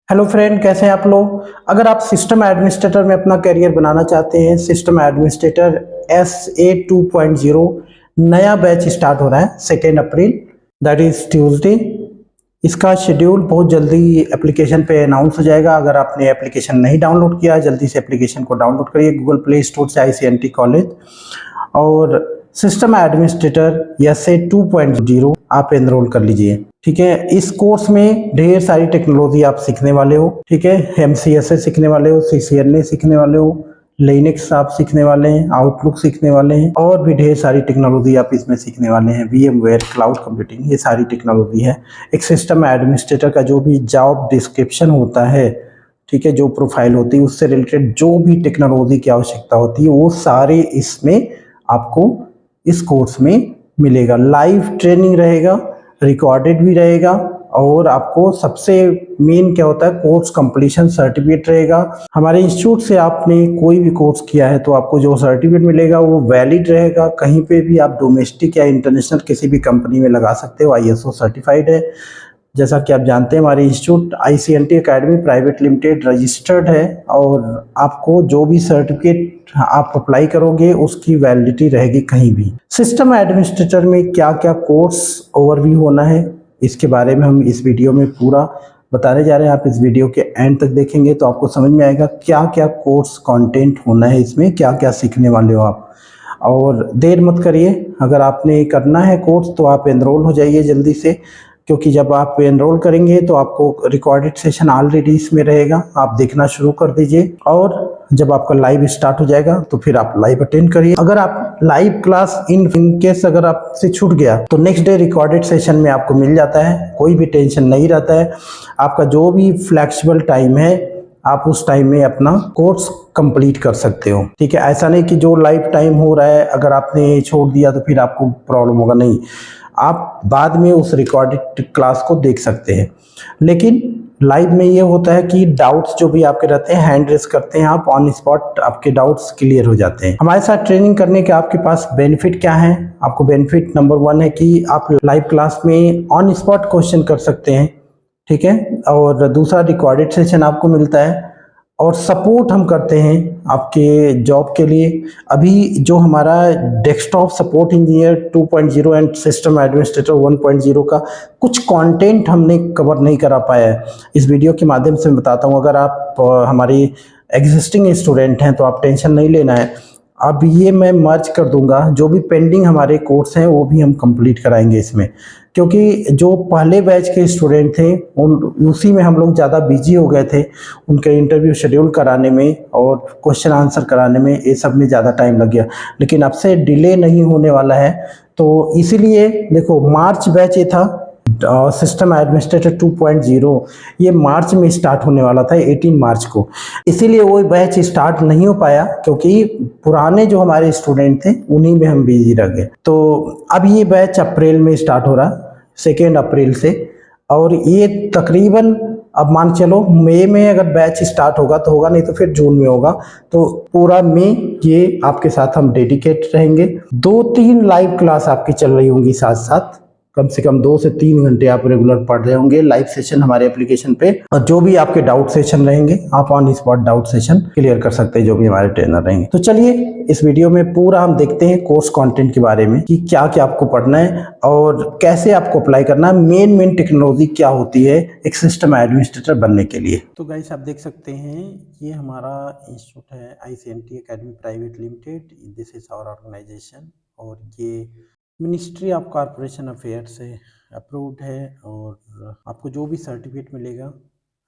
Hello friend, कैसे हैं आप लोग। अगर आप सिस्टम एडमिनिस्ट्रेटर में अपना करियर बनाना चाहते हैं, सिस्टम एडमिनिस्ट्रेटर SA 2.0 नया बैच स्टार्ट हो रहा है 2 अप्रैल, दैट इज ट्यूसडे। इसका शेड्यूल बहुत जल्दी एप्लीकेशन पे अनाउंस हो जाएगा। अगर आपने एप्लीकेशन नहीं डाउनलोड किया है, जल्दी से एप्लीकेशन को डाउनलोड करिए गूगल प्ले स्टोर से ICNT कॉलेज। और सिस्टम एडमिनिस्ट्रेटर SA 2.0 आप एनरोल कर लीजिए। ठीक है, इस कोर्स में ढेर सारी टेक्नोलॉजी आप सीखने वाले हो। ठीक है, MCSA सीखने वाले हो, CCNA सीखने वाले हो, लिनक्स आप सीखने वाले हैं, आउटलुक सीखने वाले हैं, और भी ढेर सारी टेक्नोलॉजी आप इसमें सीखने वाले हैं। VMware, क्लाउड कंप्यूटिंग, ये सारी टेक्नोलॉजी है। एक सिस्टम एडमिनिस्ट्रेटर का जो भी जॉब डिस्क्रिप्शन होता है, ठीक है, जो प्रोफाइल होती है, उससे रिलेटेड जो भी टेक्नोलॉजी की आवश्यकता होती है, वो सारे इसमें आपको इस कोर्स में मिलेगा। लाइव ट्रेनिंग रहेगा, रिकॉर्डेड भी रहेगा, और आपको सबसे मेन क्या होता है, कोर्स कंप्लीशन सर्टिफिकेट रहेगा। हमारे इंस्टीट्यूट से आपने कोई भी कोर्स किया है तो आपको जो सर्टिफिकेट मिलेगा वो वैलिड रहेगा। कहीं पे भी आप डोमेस्टिक या इंटरनेशनल किसी भी कंपनी में लगा सकते हो, ISO सर्टिफाइड है। जैसा कि आप जानते हैं, हमारे institute ICNT academy private limited registered है, और आपको जो भी सर्टिफिकेट आप अप्लाई करोगे उसकी वैलिडिटी रहेगी कहीं भी। सिस्टम एडमिनिस्ट्रेटर में क्या क्या कोर्स ओवरव्यू होना है, इसके बारे में हम इस वीडियो में पूरा बताने जा रहे हैं। आप इस वीडियो के एंड तक देखेंगे तो आपको समझ में आएगा क्या क्या कोर्स कंटेंट होना है, इसमें क्या क्या सीखने वाले हो आप। और देर मत करिए, अगर आपने करना है कोर्स तो आप एनरोल हो जाइए जल्दी से, क्योंकि जब आप एनरोल करेंगे तो आपको रिकॉर्डेड सेशन ऑलरेडी इसमें रहेगा, आप देखना शुरू कर दीजिए। और जब आपका लाइव स्टार्ट हो जाएगा तो फिर आप लाइव अटेंड करिए। अगर आप लाइव क्लास इन केस अगर आपसे छूट गया तो नेक्स्ट डे रिकॉर्डेड सेशन में आपको मिल जाता है, कोई भी टेंशन नहीं रहता है। आपका जो भी फ्लेक्सिबल टाइम है, आप उस टाइम में अपना कोर्स कंप्लीट कर सकते हो। ठीक है, ऐसा नहीं कि जो लाइव टाइम हो रहा है अगर आपने छोड़ दिया तो फिर आपको प्रॉब्लम होगा, नहीं, आप बाद में उस रिकॉर्डेड क्लास को देख सकते हैं। लेकिन लाइव में ये होता है कि डाउट्स जो भी आपके रहते हैं, हैंड रेस करते हैं आप, ऑन स्पॉट आपके डाउट्स क्लियर हो जाते हैं। हमारे साथ ट्रेनिंग करने के आपके पास बेनिफिट क्या है। आपको बेनिफिट नंबर 1 है कि आप लाइव क्लास में ऑन स्पॉट क्वेश्चन कर सकते हैं। ठीक है, और दूसरा रिकॉर्डेड सेशन आपको मिलता है, और सपोर्ट हम करते हैं आपके जॉब के लिए। अभी जो हमारा desktop support engineer 2.0 and system administrator 1.0 का कुछ कंटेंट हमने कवर नहीं करा पाया है, इस वीडियो के माध्यम से मैं बताता हूँ। अगर आप हमारी एग्जिस्टिंग स्टूडेंट हैं तो आप टेंशन नहीं लेना है। अब ये मैं मर्ज कर दूंगा, जो भी पेंडिंग हमारे कोर्स हैं वो भी हम कंप्लीट कराएंगे इसमें, क्योंकि जो पहले बैच के स्टूडेंट थे उसी में हम लोग ज़्यादा बिजी हो गए थे, उनके इंटरव्यू शेड्यूल कराने में और क्वेश्चन आंसर कराने में, ये सब में ज़्यादा टाइम लग गया। लेकिन अब से डिले नहीं होने वाला है, तो इसीलिए देखो, मार्च बैच ये था सिस्टम एडमिनिस्ट्रेटर 2.0, ये मार्च में स्टार्ट होने वाला था 18 मार्च को। इसीलिए वो बैच स्टार्ट नहीं हो पाया, क्योंकि पुराने जो हमारे स्टूडेंट थे उन्हीं में हम बिजी रह गए। तो अब ये बैच अप्रैल में स्टार्ट हो रहा, 2 अप्रैल से। और ये तकरीबन, अब मान चलो मई में अगर बैच स्टार्ट होगा तो होगा, नहीं तो फिर जून में होगा। तो पूरा मई ये आपके साथ हम डेडिकेट रहेंगे। 2-3 लाइव क्लास आपकी चल रही होंगी साथ साथ, कम से कम 2 से 3 घंटे आप रेगुलर पढ़ रहे होंगे लाइव सेशन हमारे एप्लीकेशन पे। और जो भी आपके डाउट सेशन रहेंगे आप on spot doubt session clear कर सकते हैं, जो भी हमारे ट्रेनर रहेंगे। तो चलिए इस वीडियो में पूरा हम देखते हैं कोर्स कंटेंट के बारे में, कि क्या क्या आपको पढ़ना है और कैसे आपको अप्लाई करना है, मेन टेक्नोलॉजी क्या होती है एक सिस्टम एडमिनिस्ट्रेटर बनने के लिए। तो गाइस, आप देख सकते हैं ये हमारा इंस्टीट्यूट है ICNT academy private limited, this is our organisation. और ये मिनिस्ट्री ऑफ कॉरपोरेशन अफेयर से अप्रूव्ड है, और आपको जो भी सर्टिफिकेट मिलेगा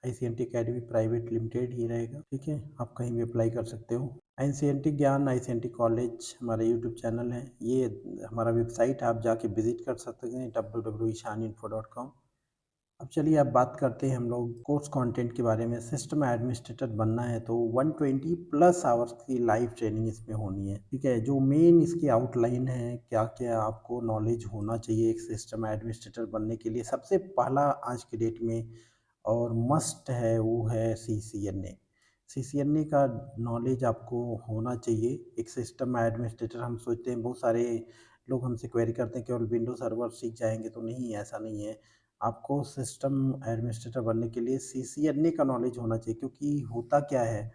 ICNT एकेडमी प्राइवेट लिमिटेड ही रहेगा। ठीक है, आप कहीं भी अप्लाई कर सकते हो। ICNT ज्ञान, ICNT कॉलेज हमारा यूट्यूब चैनल है, ये हमारा वेबसाइट आप जाके विजिट कर सकते हैं www.ishaninfo.com। अब चलिए अब बात करते हैं हम लोग कोर्स कंटेंट के बारे में। सिस्टम एडमिनिस्ट्रेटर बनना है तो 120+ आवर्स की लाइव ट्रेनिंग इसमें होनी है। ठीक है, जो मेन इसकी आउटलाइन है, क्या क्या आपको नॉलेज होना चाहिए एक सिस्टम एडमिनिस्ट्रेटर बनने के लिए, सबसे पहला आज के डेट में और मस्ट है वो है CCNA। CCNA का नॉलेज आपको होना चाहिए। एक सिस्टम एडमिनिस्ट्रेटर, हम सोचते हैं, बहुत सारे लोग हमसे क्वेरी करते हैं केवल विंडो सर्वर सीख जाएंगे, तो नहीं, ऐसा नहीं है। आपको सिस्टम एडमिनिस्ट्रेटर बनने के लिए सीसीएनए का नॉलेज होना चाहिए, क्योंकि होता क्या है,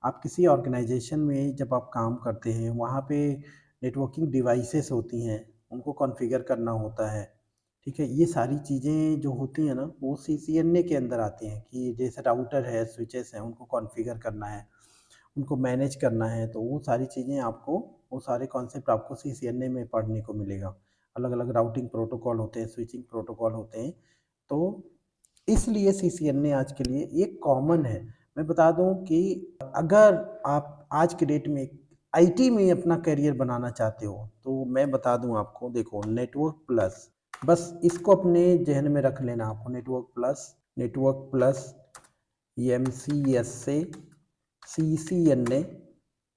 आप किसी ऑर्गेनाइजेशन में जब आप काम करते हैं, वहाँ पे नेटवर्किंग डिवाइसेस होती हैं, उनको कॉन्फ़िगर करना होता है, ठीक है? ये सारी चीज़ें जो होती हैं ना, वो सीसीएनए के अंदर आती हैं कि जैसे राउटर है, स्विचेस हैं, उनको कॉन्फ़िगर करना है, उनको मैनेज करना है, तो वो सारी चीज़ें आपको, वो सारे कॉन्सेप्ट आपको सीसीएनए में पढ़ने को मिलेगा। अलग-अलग राउटिंग प्रोटोकॉल होते हैं, स्विचिंग प्रोटोकॉल होते हैं, तो इसलिए सीसीएनए आज के लिए ये कॉमन है। मैं बता दूँ कि अगर आप आज के डेट में आईटी में अपना करियर बनाना चाहते हो, तो मैं बता दूँ आपको, देखो नेटवर्क प्लस, बस इसको अपने ज़हन में रख लेना आपको, नेटवर्क प्लस, एमसीएसए, सीसीएनए,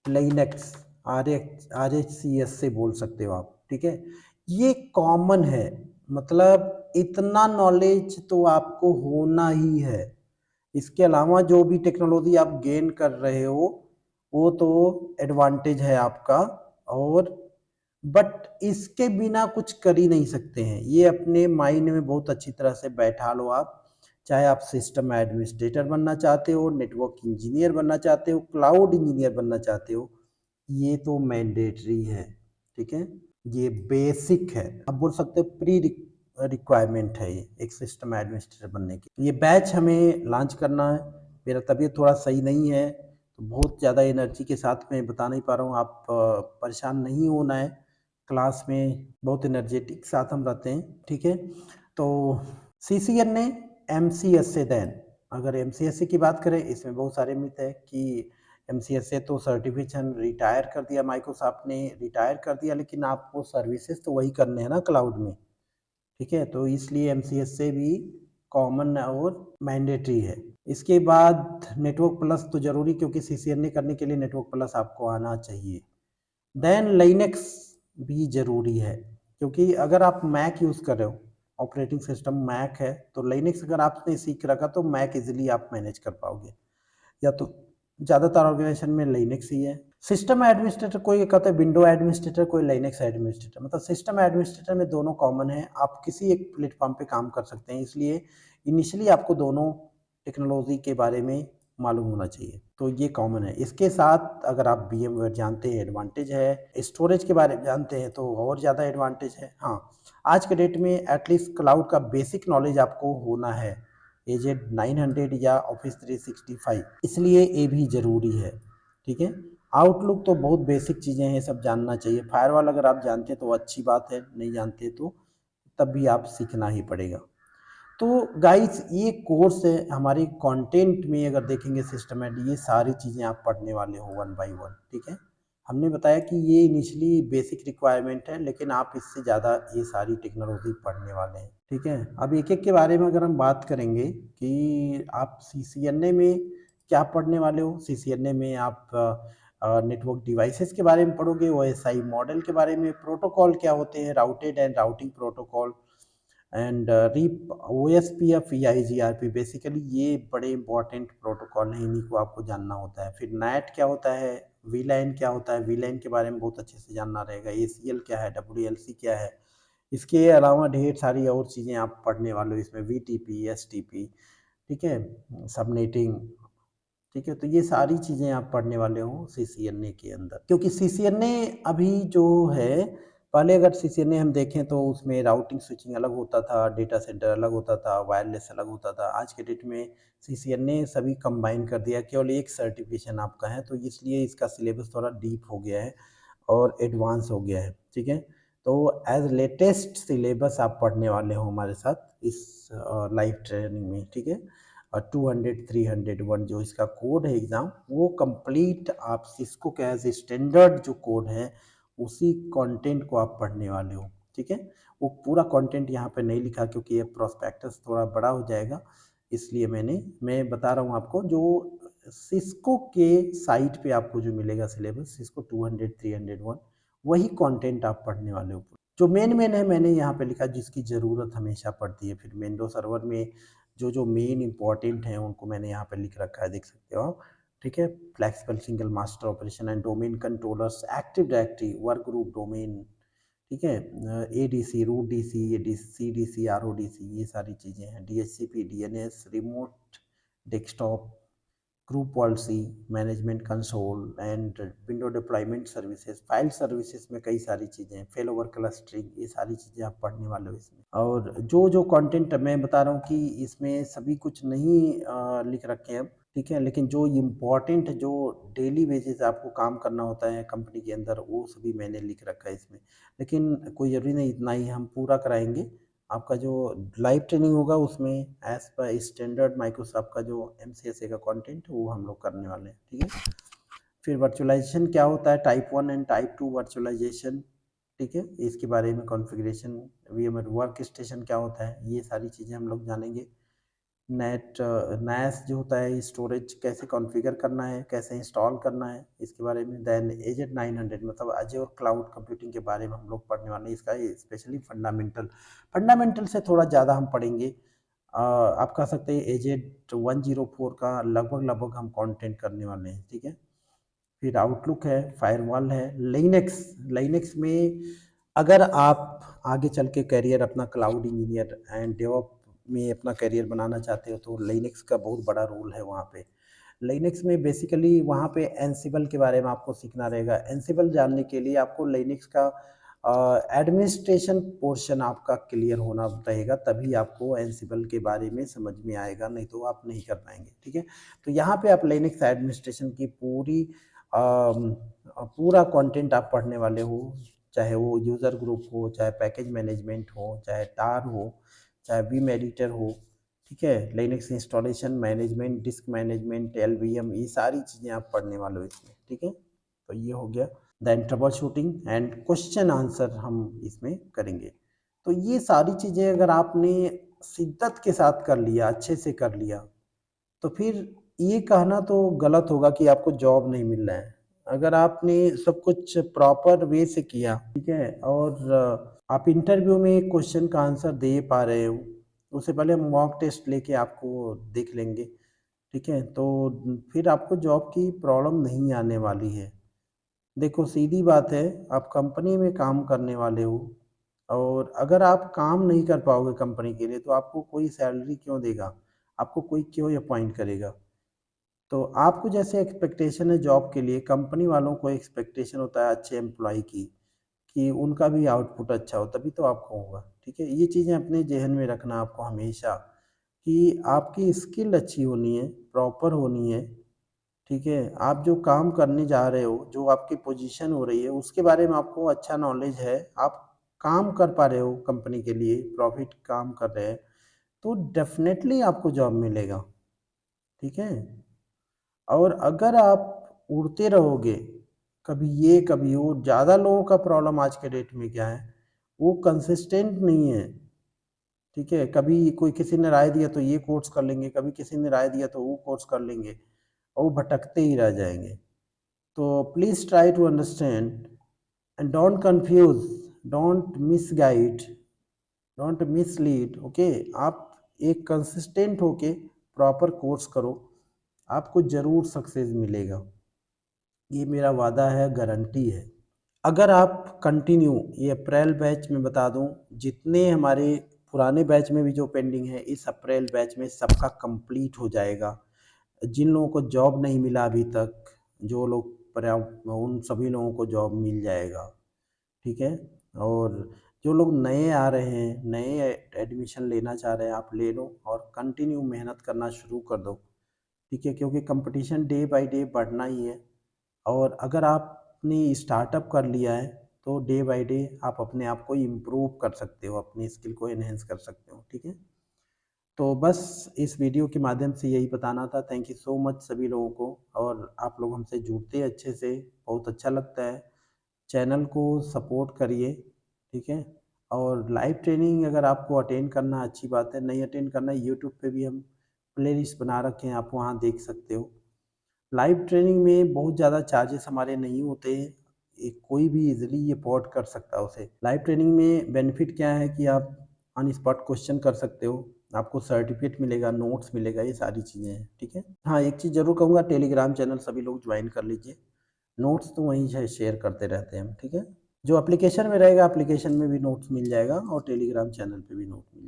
लिनक्स, आरएचसीएस से बोल सकते हो आप, ठीक है? ये कॉमन है, मतलब इतना नॉलेज तो आपको होना ही है। इसके अलावा जो भी टेक्नोलॉजी आप गेन कर रहे हो, वो तो एडवांटेज है आपका, और बट इसके बिना कुछ कर ही नहीं सकते हैं। ये अपने माइंड में बहुत अच्छी तरह से बैठा लो आप। चाहे आप सिस्टम एडमिनिस्ट्रेटर बनना चाहते हो, नेटवर्क इंजीनियर बनना चाहते हो, क्लाउड इंजीनियर बनना चाहते हो, ये तो मैंडेटरी है, ठीक है? ये बेसिक है, आप बोल सकते हो प्री रिक्वायरमेंट है ये एक सिस्टम एडमिनिस्ट्रेटर बनने की। ये बैच हमें लॉन्च करना है। मेरा तबीयत थोड़ा सही नहीं है, तो बहुत ज़्यादा एनर्जी के साथ मैं बता नहीं पा रहा हूँ, आप परेशान नहीं होना है। क्लास में बहुत एनर्जेटिक साथ हम रहते हैं, ठीक है? तो सीसीएनए, एमसीएसए देन, अगर एमसीएसए की बात करें, इसमें बहुत सारे मिथ है कि एमसीएसए तो सर्टिफिकेशन रिटायर कर दिया, माइक्रोसॉफ्ट ने रिटायर कर दिया, लेकिन आपको सर्विसेज तो वही करने हैं ना क्लाउड में, ठीक है? तो इसलिए एमसीएसए भी कॉमन और मैंडेटरी है। इसके बाद नेटवर्क प्लस तो जरूरी, क्योंकि सीसीएनए करने के लिए नेटवर्क प्लस आपको आना चाहिए। देन लिनक्स भी ज़रूरी है, क्योंकि अगर आप मैक यूज़ कर रहे हो, ऑपरेटिंग सिस्टम मैक है, तो लिनक्स अगर आपने सीख रखा तो मैक इजीली आप मैनेज कर पाओगे, या तो ज़्यादातर ऑर्गेनाइजेशन में लिनक्स ही है। सिस्टम एडमिनिस्ट्रेटर, कोई कहता है विंडो एडमिनिस्ट्रेटर, कोई लिनक्स एडमिनिस्ट्रेटर, मतलब सिस्टम एडमिनिस्ट्रेटर में दोनों कॉमन है, आप किसी एक प्लेटफॉर्म पे काम कर सकते हैं, इसलिए इनिशियली आपको दोनों टेक्नोलॉजी के बारे में मालूम होना चाहिए, तो ये कॉमन है। इसके साथ अगर आप VMware जानते हैं, एडवांटेज है, स्टोरेज के बारे में जानते हैं तो और ज़्यादा एडवांटेज है। हाँ, आज के डेट में एटलीस्ट क्लाउड का बेसिक नॉलेज आपको होना है, एजेड 900 या ऑफिस 365, इसलिए ये भी ज़रूरी है, ठीक है? आउटलुक तो बहुत बेसिक चीज़ें हैं, सब जानना चाहिए। फायरवॉल अगर आप जानते हैं तो अच्छी बात है, नहीं जानते तो तब भी आप सीखना ही पड़ेगा। तो गाइस, ये कोर्स है हमारे कंटेंट में, अगर देखेंगे सिस्टमैटिक, ये सारी चीज़ें आप पढ़ने वाले हो वन बाय वन, ठीक है? हमने बताया कि ये इनिशियली बेसिक रिक्वायरमेंट है, लेकिन आप इससे ज़्यादा ये सारी टेक्नोलॉजी पढ़ने वाले हैं, ठीक है? अब एक-एक के बारे में अगर हम बात करेंगे कि आप सीसीएनए में क्या पढ़ने वाले हो। सीसीएनए में आप नेटवर्क डिवाइसेस के बारे में पढ़ोगे, ओएसआई मॉडल के बारे में, प्रोटोकॉल क्या होते हैं, routed and routing protocol, and RIP OSPF EIGRP, basically ये बड़े इंपॉर्टेंट प्रोटोकॉल हैं, इन्हीं को आपको जानना होता है। फिर नैट क्या होता है, वीलैन क्या होता है, वीलैन के बारे में बहुत अच्छे से जानना रहेगा। एसीएल क्या है, डब्ल्यूएलसी क्या है, इसके अलावा ढेर सारी और चीज़ें आप पढ़ने वाले हो इसमें, वीटीपी, एसटीपी, ठीक है, सबनेटिंग, ठीक है? तो ये सारी चीज़ें आप पढ़ने वाले हो सीसीएनए के अंदर, क्योंकि सीसीएनए अभी जो है, पहले अगर सीसीएनए हम देखें तो उसमें राउटिंग स्विचिंग अलग होता था, डेटा सेंटर अलग होता था, वायरलेस अलग होता था। आज के डेट में सीसीएनए सभी कंबाइन कर दिया, केवल एक सर्टिफिकेशन आपका है, तो इसलिए इसका सिलेबस थोड़ा डीप हो गया है और एडवांस हो गया है, ठीक है? तो एज लेटेस्ट सिलेबस आप पढ़ने वाले हो हमारे साथ इस लाइव ट्रेनिंग में, ठीक है? और 200 301 जो इसका कोड है एग्ज़ाम, वो कंप्लीट आप सिस्को का एज स्टैंडर्ड जो कोड है, उसी कंटेंट को आप पढ़ने वाले हो, ठीक है? वो पूरा कंटेंट यहाँ पे नहीं लिखा, क्योंकि ये प्रोस्पेक्टस थोड़ा बड़ा हो जाएगा, इसलिए मैं बता रहा हूँ आपको, जो सिस्को के साइट पे आपको जो मिलेगा सिलेबस, सिस्को 200 301, वही कंटेंट आप पढ़ने वाले हो। जो मेन है मैंने यहाँ पे लिखा, जिसकी ज़रूरत हमेशा पड़ती है। फिर विंडोज सर्वर में जो मेन इंपॉर्टेंट हैं उनको मैंने यहाँ पे लिख रखा है, देख सकते हो आप, ठीक है? Flexible single master operation and domain controllers, active directory, work group domain, ठीक है। ADC, root DC, CDC, RODC, ये सारी चीज़ें हैं। DHCP, DNS, remote desktop, group policy, management console and window deployment services, file services में कई सारी चीज़ें हैं, फेल ओवर क्लस्टरिंग, ये सारी चीज़ें आप पढ़ने वाले हो इसमें। और जो जो कंटेंट मैं बता रहा हूँ कि इसमें सभी कुछ नहीं लिख रखे हैं, ठीक है, लेकिन जो इम्पोर्टेंट जो डेली बेसिस आपको काम करना होता है कंपनी के अंदर, वो सभी मैंने लिख रखा है इसमें। लेकिन कोई ज़रूरी नहीं इतना ही हम पूरा कराएंगे। आपका जो लाइव ट्रेनिंग होगा उसमें एज पर स्टैंडर्ड माइक्रोसॉफ्ट का जो MCSA का कंटेंट वो हम लोग करने वाले हैं, ठीक है। फिर वर्चुअलाइजेशन क्या होता है, टाइप 1 एंड टाइप 2 वर्चुअलाइजेशन, ठीक है, इसके बारे में कॉन्फ़िगरेशन, VMware वर्क स्टेशन क्या होता है, ये सारी चीज़ें हम लोग जानेंगे। NAS जो होता है, स्टोरेज कैसे कॉन्फ़िगर करना है, कैसे इंस्टॉल करना है, इसके बारे में। देन AZ-900 मतलब अज़ूर क्लाउड कंप्यूटिंग के बारे में हम लोग पढ़ने वाले हैं, इसका स्पेशली फंडामेंटल से थोड़ा ज़्यादा हम पढ़ेंगे। आप कह सकते हैं AZ-104 का लगभग हम कंटेंट करने वाले हैं, ठीक है। फिर आउटलुक है, फायरवॉल है, लिनक्स में अगर आप आगे चल के करियर अपना क्लाउड इंजीनियर एंड डेवऑप में अपना करियर बनाना चाहते हो तो लिनक्स का बहुत बड़ा रोल है वहाँ पे। लिनक्स में बेसिकली वहाँ पे एंसिबल के बारे में आपको सीखना रहेगा। एंसिबल जानने के लिए आपको लिनक्स का एडमिनिस्ट्रेशन पोर्शन आपका क्लियर होना रहेगा, तभी आपको एंसिबल के बारे में समझ में आएगा, नहीं तो आप नहीं कर पाएंगे, ठीक है। तो यहाँ पे आप लिनक्स एडमिनिस्ट्रेशन की पूरा कंटेंट आप पढ़ने वाले हो, चाहे वो यूज़र ग्रुप हो, चाहे पैकेज मैनेजमेंट हो, चाहे टार हो, चाहे विम एडिटर हो, ठीक है। Linux installation management, disc management, LVM, ये सारी चीज़ें आप पढ़ने वाले हो इसमें, ठीक है। तो ये हो गया। Then troubleshooting and question answer हम इसमें करेंगे। तो ये सारी चीज़ें अगर आपने शिद्दत के साथ कर लिया, अच्छे से कर लिया, तो फिर ये कहना तो गलत होगा कि आपको जॉब नहीं मिल रहा है। अगर आपने सब कुछ प्रॉपर वे से किया, ठीक है, और आप इंटरव्यू में क्वेश्चन का आंसर दे पा रहे हो, उससे पहले हम मॉक टेस्ट लेके आपको देख लेंगे, ठीक है, तो फिर आपको जॉब की प्रॉब्लम नहीं आने वाली है। देखो सीधी बात है, आप कंपनी में काम करने वाले हो, और अगर आप काम नहीं कर पाओगे कंपनी के लिए तो आपको कोई सैलरी क्यों देगा, आपको कोई क्यों अपॉइंट करेगा। तो आपको जैसे एक्सपेक्टेशन है जॉब के लिए, कंपनी वालों को एक्सपेक्टेशन होता है अच्छे एम्प्लॉय की, कि उनका भी आउटपुट अच्छा हो, तभी तो आपको होगा, ठीक है। ये चीज़ें अपने जहन में रखना आपको हमेशा, कि आपकी स्किल अच्छी होनी है, प्रॉपर होनी है, ठीक है। आप जो काम करने जा रहे हो, जो आपकी पोजीशन हो रही है, उसके बारे में आपको अच्छा नॉलेज है, आप काम कर पा रहे हो कंपनी के लिए, प्रॉफिट काम कर रहे हैं, तो डेफिनेटली आपको जॉब मिलेगा, ठीक है। और अगर आप उड़ते रहोगे, कभी ये कभी वो, ज़्यादा लोगों का प्रॉब्लम आज के डेट में क्या है, वो कंसिस्टेंट नहीं है, ठीक है। कभी कोई किसी ने राय दिया तो ये कोर्स कर लेंगे, कभी किसी ने राय दिया तो वो कोर्स कर लेंगे, और वो भटकते ही रह जाएंगे। तो please try to understand and don't confuse, don't misguide, don't mislead, okay. आप एक कंसिस्टेंट होके प्रॉपर कोर्स करो, आपको ज़रूर सक्सेस मिलेगा, ये मेरा वादा है, गारंटी है। अगर आप कंटिन्यू, ये अप्रैल बैच में बता दूं, जितने हमारे पुराने बैच में भी जो पेंडिंग है, इस अप्रैल बैच में सबका कंप्लीट हो जाएगा। जिन लोगों को जॉब नहीं मिला अभी तक, जो लोग पर्याप्त, उन सभी लोगों को जॉब मिल जाएगा, ठीक है। और जो लोग नए आ रहे हैं, नए एडमिशन लेना चाह रहे हैं, आप ले लो और कंटिन्यू मेहनत करना शुरू कर दो, ठीक है, क्योंकि कंपटीशन डे बाय डे बढ़ना ही है। और अगर आपने स्टार्टअप कर लिया है तो डे बाय डे आप अपने आप को इम्प्रूव कर सकते हो, अपनी स्किल को एनहेंस कर सकते हो, ठीक है। तो बस इस वीडियो के माध्यम से यही बताना था। थैंक यू सो मच सभी लोगों को, और आप लोग हमसे जुड़ते हैं अच्छे से, बहुत अच्छा लगता है। चैनल को सपोर्ट करिए, ठीक है। और लाइव ट्रेनिंग अगर आपको अटेंड करना, अच्छी बात है, नहीं अटेंड करना, यूट्यूब पे भी हम प्ले लिस्ट बना रखे हैं, आप वहाँ देख सकते हो। लाइव ट्रेनिंग में बहुत ज़्यादा चार्जेस हमारे नहीं होते हैं, कोई भी इजीली ये अफोर्ड कर सकता है उसे। लाइव ट्रेनिंग में बेनिफिट क्या है कि आप ऑन स्पॉट क्वेश्चन कर सकते हो, आपको सर्टिफिकेट मिलेगा, नोट्स मिलेगा, ये सारी चीज़ें हैं, ठीक है। हाँ, एक चीज़ ज़रूर कहूँगा, टेलीग्राम चैनल सभी लोग ज्वाइन कर लीजिए, नोट्स तो वहीं से शेयर करते रहते हैं हम, ठीक है। जो एप्लीकेशन में रहेगा एप्लीकेशन में भी नोट्स मिल जाएगा और टेलीग्राम चैनल पे भी नोट मिल